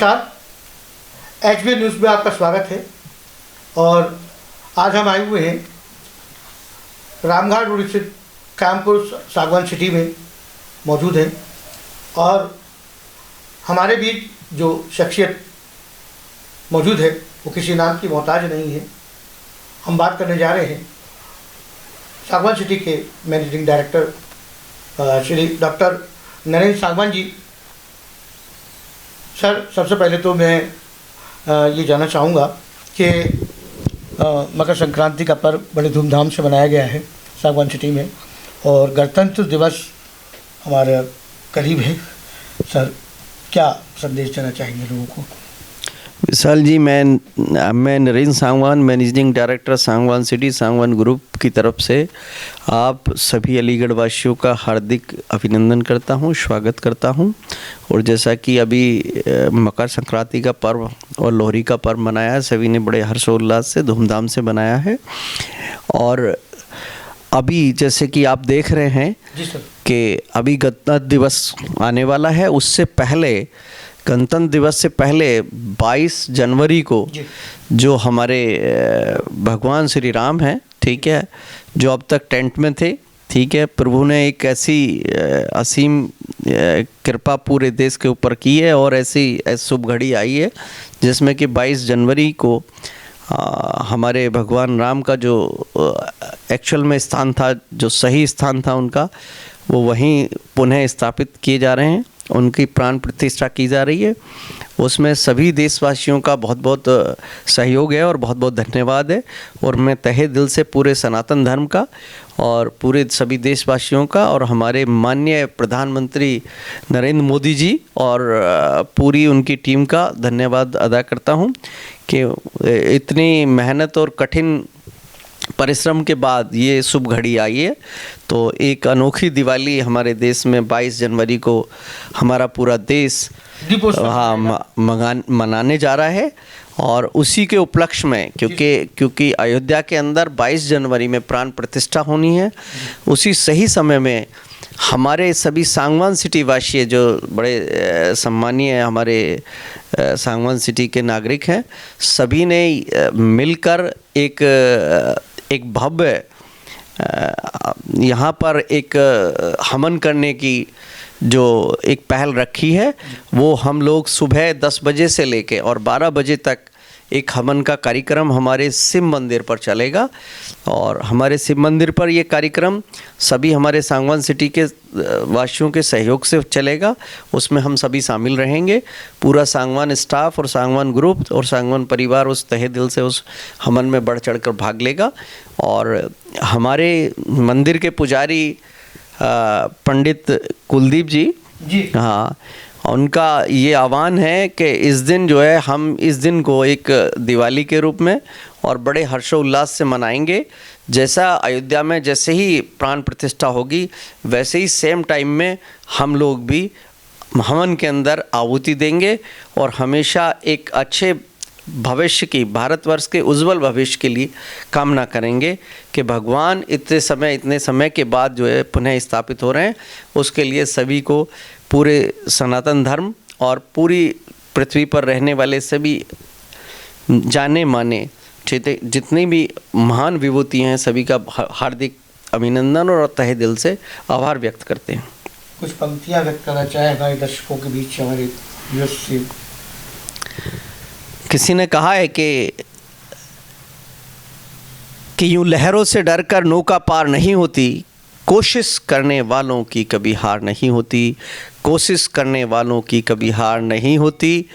नमस्कार, HB news में आपका स्वागत है। और आज हम आए हुए हैं रामघाट रोड स्थित कानपुर सागवान सिटी में मौजूद हैं और हमारे बीच जो शख्सियत मौजूद है वो किसी नाम की मोहताज नहीं है। हम बात करने जा रहे हैं सागवान सिटी के managing director Shri doctor Narendra सागवान जी। सर, सबसे पहले तो मैं ये जानना चाहूँगा कि मकर संक्रांति का पर्व बड़े धूमधाम से मनाया गया है सागवान सिटी में और गणतंत्र दिवस हमारे करीब है। सर, क्या संदेश देना चाहेंगे लोगों को? विशाल जी, मैं नरेंद्र सागवान, मैनेजिंग डायरेक्टर सागवान सिटी सागवान ग्रुप की तरफ से आप सभी अलीगढ़ वासियों का हार्दिक अभिनंदन करता हूं, स्वागत करता हूं। और जैसा कि अभी मकर संक्रांति का पर्व और लोहड़ी का पर्व मनाया है, सभी ने बड़े हर्षोल्लास से धूमधाम से मनाया है। और अभी जैसे कि आप देख रहे हैं कि अभी गणतंत्र दिवस आने वाला है, उससे पहले गणतंत्र दिवस से पहले 22 जनवरी को जो हमारे भगवान श्री राम हैं, ठीक है, जो अब तक टेंट में थे, ठीक है, प्रभु ने एक ऐसी असीम कृपा पूरे देश के ऊपर की है और ऐसी शुभ घड़ी आई है जिसमें कि 22 जनवरी को हमारे भगवान राम का जो एक्चुअल में स्थान था, जो सही स्थान था उनका, वो वहीं पुनः स्थापित किए जा रहे हैं, उनकी प्राण प्रतिष्ठा की जा रही है। उसमें सभी देशवासियों का बहुत बहुत सहयोग है और बहुत बहुत धन्यवाद है। और मैं तहे दिल से पूरे सनातन धर्म का और पूरे सभी देशवासियों का और हमारे माननीय प्रधानमंत्री नरेंद्र मोदी जी और पूरी उनकी टीम का धन्यवाद अदा करता हूं कि इतनी मेहनत और कठिन परिश्रम के बाद ये शुभ घड़ी आई है। तो एक अनोखी दिवाली हमारे देश में 22 जनवरी को हमारा पूरा देश मनाने जा रहा है। और उसी के उपलक्ष्य में क्योंकि अयोध्या के अंदर 22 जनवरी में प्राण प्रतिष्ठा होनी है, उसी सही समय में हमारे सभी सागवान सिटी वासी जो बड़े सम्मानीय हमारे सागवान सिटी के नागरिक हैं, सभी ने मिलकर एक भव्य यहाँ पर एक हवन करने की जो एक पहल रखी है, वो हम लोग सुबह 10 बजे से लेके और 12 बजे तक एक हवन का कार्यक्रम हमारे शिव मंदिर पर चलेगा। और हमारे शिव मंदिर पर ये कार्यक्रम सभी हमारे सागवान सिटी के वासियों के सहयोग से चलेगा। उसमें हम सभी शामिल रहेंगे, पूरा सागवान स्टाफ और सागवान ग्रुप और सागवान परिवार उस तहे दिल से उस हवन में बढ़ चढ़ कर भाग लेगा। और हमारे मंदिर के पुजारी पंडित कुलदीप जी, हाँ, उनका ये आह्वान है कि इस दिन जो है हम इस दिन को एक दिवाली के रूप में और बड़े हर्षोल्लास से मनाएंगे। जैसा अयोध्या में जैसे ही प्राण प्रतिष्ठा होगी, वैसे ही सेम टाइम में हम लोग भी हवन के अंदर आहुति देंगे और हमेशा एक अच्छे भविष्य की, भारतवर्ष के उज्जवल भविष्य के लिए कामना करेंगे कि भगवान इतने समय के बाद जो है पुनः स्थापित हो रहे हैं, उसके लिए सभी को, पूरे सनातन धर्म और पूरी पृथ्वी पर रहने वाले सभी जाने माने जितनी भी महान विभूति हैं, सभी का हार्दिक अभिनंदन और तहे दिल से आभार व्यक्त करते हैं। कुछ पंक्तियां व्यक्त करना चाहे हमारे दर्शकों के बीच, हमारे व्यूअर्स से? किसी ने कहा है कि यूं लहरों से डरकर नौका पार नहीं होती, कोशिश करने वालों की कभी हार नहीं होती, कोशिश करने वालों की कभी हार नहीं होती।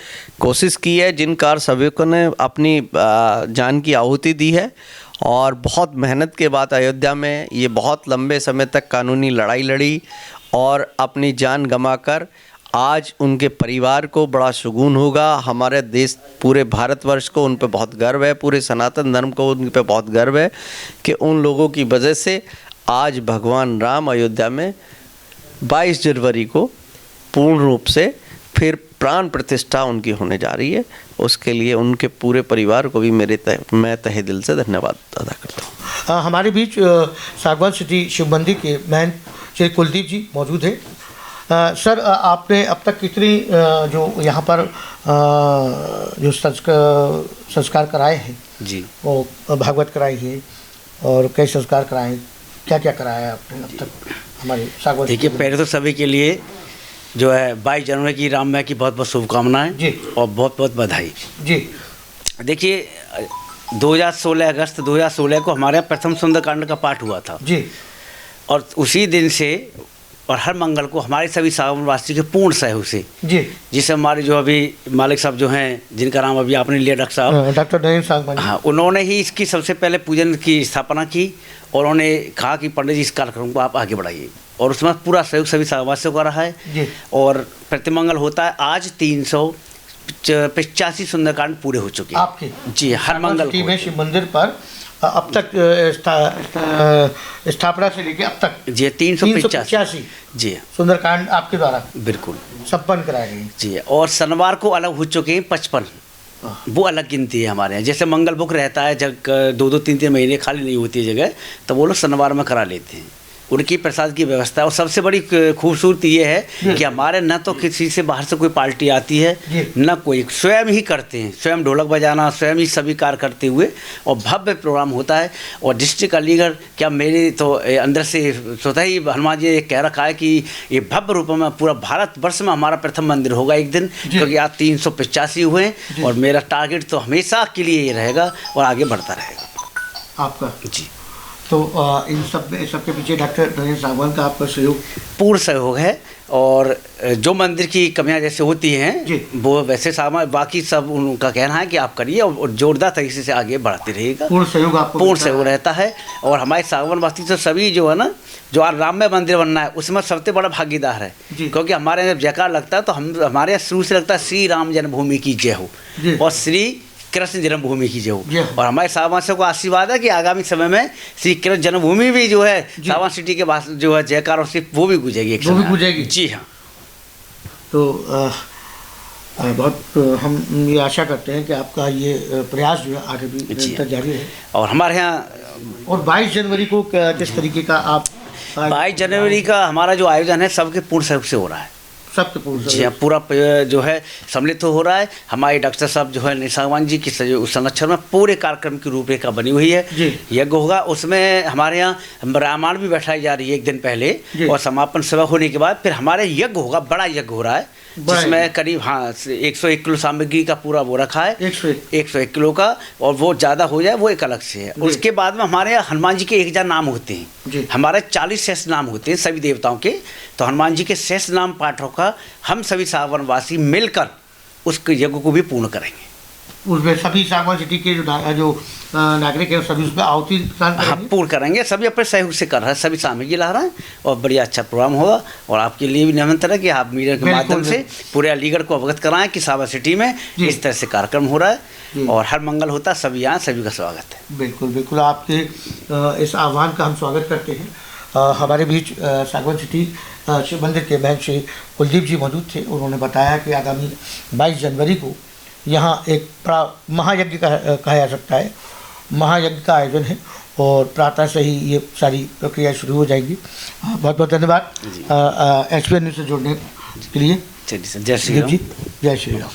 कोशिश की है जिनकार सभी ने अपनी जान की आहुति दी है और बहुत मेहनत के बाद अयोध्या में ये बहुत लंबे समय तक कानूनी लड़ाई लड़ी और अपनी जान गंवाकर आज उनके परिवार को बड़ा सुकून होगा। हमारे देश, पूरे भारतवर्ष को उन पे बहुत गर्व है, पूरे सनातन धर्म को उन पे बहुत गर्व है कि उन लोगों की वजह से आज भगवान राम अयोध्या में 22 जनवरी को पूर्ण रूप से फिर प्राण प्रतिष्ठा उनकी होने जा रही है। उसके लिए उनके पूरे परिवार को भी मैं तहे दिल से धन्यवाद अदा करता हूँ। हमारे बीच सागवान सिटी शिव मंदिर के महंत श्री कुलदीप जी मौजूद हैं। सर आपने अब तक कितनी जो यहाँ पर जो संस्कार कराए हैं जी, वो भागवत कराई है और कई संस्कार कराए हैं, क्या क्या कराया है आपने अब तक हमारे सागवान? देखिए पहले तो सभी के लिए जो है 22 जनवरी की रामनवमी की बहुत बहुत शुभकामनाएं जी और बहुत बहुत बधाई। जी। देखिए 2016 अगस्त 2016 को हमारे यहाँ प्रथम सुंदरकांड का पाठ हुआ था जी और उसी दिन से और हर मंगल को हमारे सभी सागवानवासी के पूर्ण सहयोग से, जी, जिसे हमारे जो अभी मालिक साहब जो हैं जिनका नाम अभी आपने लिया डॉक्टर साहब, डॉक्टर नईम सागवान, हाँ, उन्होंने ही इसकी सबसे पहले पूजन की स्थापना की और उन्होंने कहा कि पंडित जी इस कार्यक्रम को आप आगे बढ़ाइए और उसमें पूरा सहयोग सभी सागवानवासियों का रहा है जी। और प्रतिमंगल होता है। आज 385 सुंदरकांड पूरे हो चुके हैं आपके जी, हर मंगल सिटी को। में शिव मंदिर पर अब तक स्थापना से लेके अब तक जी 385 जी सुंदरकांड आपके द्वारा बिल्कुल संपन्न कराए गए। जी। और शनिवार को अलग हो चुके हैं 55, वो अलग गिनती है हमारे यहाँ। जैसे मंगल बुक रहता है, जब 2-2 3-3 महीने खाली नहीं होती है जगह, तो वो लोग शनिवार में करा लेते हैं। उनकी प्रसाद की व्यवस्था है और सबसे बड़ी खूबसूरती ये है कि हमारे न तो किसी से बाहर से कोई पार्टी आती है, न कोई, स्वयं ही करते हैं, स्वयं ढोलक बजाना, स्वयं ही सभी कार्य करते हुए और भव्य प्रोग्राम होता है। और डिस्ट्रिक्ट अलीगढ़ क्या मेरी तो अंदर से स्वतः ही हनुमान जी ने कह रखा है कि ये भव्य रूप में पूरा भारतवर्ष में हमारा प्रथम मंदिर होगा एक दिन, क्योंकि आज 385 हुए हैं और मेरा टारगेट तो हमेशा के लिए ये रहेगा और आगे बढ़ता रहेगा आपका। जी। तो इन सबके पीछे डॉक्टर नईम सागवान का आपका सहयोग, पूर्ण सहयोग है। और जो मंदिर की कमियां जैसे होती हैं वो वैसे सामान, बाकी सब उनका कहना है कि आप करिए और जोरदार तरीके से आगे बढ़ते रहेगा। पूर्ण सहयोग आपको, पूर्ण सहयोग रहता है। और हमारे सागवानवासी तो सभी जो है ना, जो आज राममय मंदिर बनना है उसमें सबसे बड़ा भागीदार है, क्योंकि हमारे यहाँ जब जयकार लगता है तो हमारे यहाँ शुरू से लगता है श्री राम जन्मभूमि की जय हो और श्री कृष्ण जन्मभूमि की जय हो। और हमारे सागवानवासियों को आशीर्वाद है कि आगामी समय में श्री कृष्ण जन्मभूमि भी जो है सागवान सिटी के पास जो है जयकार से वो भी गुजेगी, वो भी गुजेगी। जी हाँ। तो बहुत हम ये आशा करते हैं कि आपका ये प्रयास जो है आगे भी निरंतर जारी है। और हमारे यहाँ और 22 जनवरी को किस तरीके का आप 22 जनवरी का हमारा जो आयोजन है सबके पूर्ण सहयोग से हो रहा है। सबके पूर्ण जी हाँ, पूरा जो है सम्मिलित हो रहा है। हमारे डॉक्टर साहब जो है सागवान जी की संरक्षण में पूरे कार्यक्रम की रूपरेखा बनी हुई है। यज्ञ होगा, उसमें हमारे यहाँ रामायण भी बैठाई जा रही है एक दिन पहले और समापन सभा होने के बाद फिर हमारे यज्ञ होगा, बड़ा यज्ञ हो रहा है जिसमें करीब 101 किलो सामग्री का पूरा वो रखा है, 101 किलो का, और वो ज़्यादा हो जाए वो एक अलग से है। उसके बाद में हमारे यहाँ हनुमान जी के 1000 नाम होते हैं, हमारे 40 शेष नाम होते हैं सभी देवताओं के। तो हनुमान जी के शेष नाम पाठों का हम सभी सागवानवासी मिलकर उस यज्ञ को भी पूर्ण करेंगे। उसमें सभी सागवान सिटी के जो नागरिक हैं सभी उसमें आहुति पूर्ण करेंगे। सभी अपने सहयोग से कर रहे हैं, सभी सामग्री ला रहे हैं और बढ़िया अच्छा प्रोग्राम होगा। और आपके लिए भी निमंत्रण है कि आप मीडिया के माध्यम से पूरे अलीगढ़ को अवगत कराएं कि सागवान सिटी में इस तरह से कार्यक्रम हो रहा है और हर मंगल होता है। सभी यहाँ सभी का स्वागत है। बिल्कुल बिल्कुल, आपके इस आह्वान का हम स्वागत करते हैं। हमारे बीच सागवान सिटी शिव मंदिर के महंत श्री कुलदीप जी मौजूद थे। उन्होंने बताया कि आगामी 22 जनवरी को यहाँ एक महायज्ञ कहा जा सकता है, महायज्ञ का आयोजन है और प्रातः से ही ये सारी प्रक्रिया शुरू हो जाएगी। बहुत बहुत धन्यवाद SPN न्यूज़ से जुड़ने के लिए। जय श्री राम। जय श्री राम।